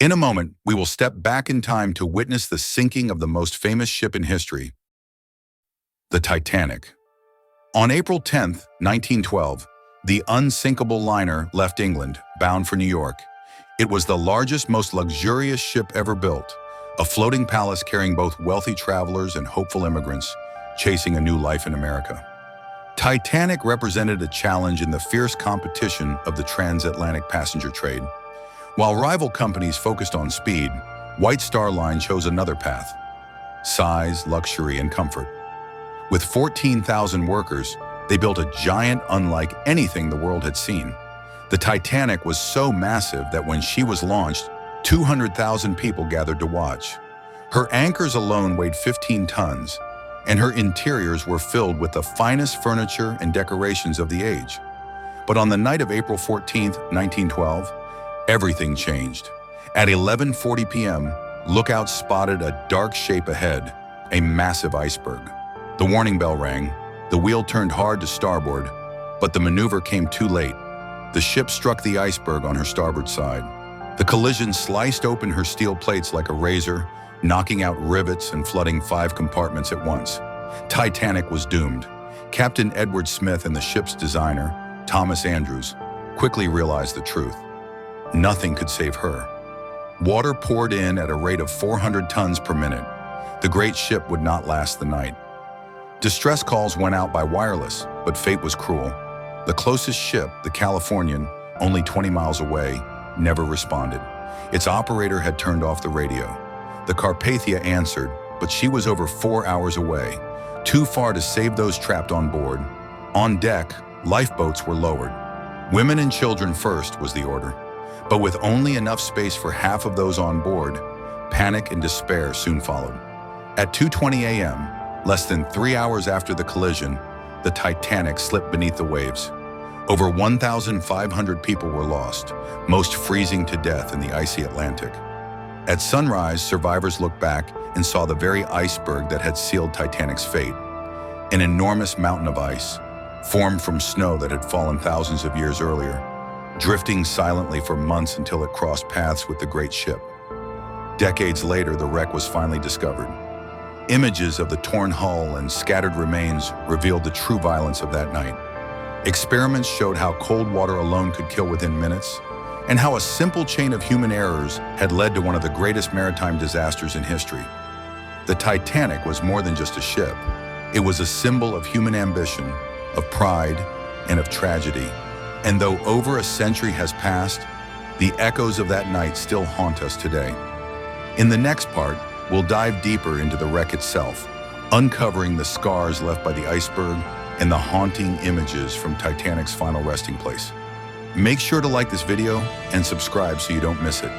In a moment, we will step back in time to witness the sinking of the most famous ship in history, the Titanic. On April 10, 1912, the unsinkable liner left England, bound for New York. It was the largest, most luxurious ship ever built, a floating palace carrying both wealthy travelers and hopeful immigrants chasing a new life in America. Titanic represented a challenge in the fierce competition of the transatlantic passenger trade. While rival companies focused on speed, White Star Line chose another path: size, luxury, and comfort. With 14,000 workers, they built a giant unlike anything the world had seen. The Titanic was so massive that when she was launched, 200,000 people gathered to watch. Her anchors alone weighed 15 tons, and her interiors were filled with the finest furniture and decorations of the age. But on the night of April 14, 1912, everything changed. At 11:40 p.m., lookouts spotted a dark shape ahead, a massive iceberg. The warning bell rang, the wheel turned hard to starboard, but the maneuver came too late. The ship struck the iceberg on her starboard side. The collision sliced open her steel plates like a razor, knocking out rivets and flooding 5 compartments at once. Titanic was doomed. Captain Edward Smith and the ship's designer, Thomas Andrews, quickly realized the truth. Nothing could save her. Water poured in at a rate of 400 tons per minute. The great ship would not last the night. Distress calls went out by wireless, but fate was cruel. The closest ship, the Californian, only 20 miles away, never responded. Its operator had turned off the radio. The Carpathia answered, but she was over 4 hours away, too far to save those trapped on board. On deck, lifeboats were lowered. Women and children first was the order. But with only enough space for half of those on board, panic and despair soon followed. At 2:20 a.m., less than 3 hours after the collision, the Titanic slipped beneath the waves. Over 1,500 people were lost, most freezing to death in the icy Atlantic. At sunrise, survivors looked back and saw the very iceberg that had sealed Titanic's fate. An enormous mountain of ice, formed from snow that had fallen thousands of years earlier, drifting silently for months until it crossed paths with the great ship. Decades later, the wreck was finally discovered. Images of the torn hull and scattered remains revealed the true violence of that night. Experiments showed how cold water alone could kill within minutes, and how a simple chain of human errors had led to one of the greatest maritime disasters in history. The Titanic was more than just a ship. It was a symbol of human ambition, of pride, and of tragedy. And though over a century has passed, the echoes of that night still haunt us today. In the next part, we'll dive deeper into the wreck itself, uncovering the scars left by the iceberg and the haunting images from Titanic's final resting place. Make sure to like this video and subscribe so you don't miss it.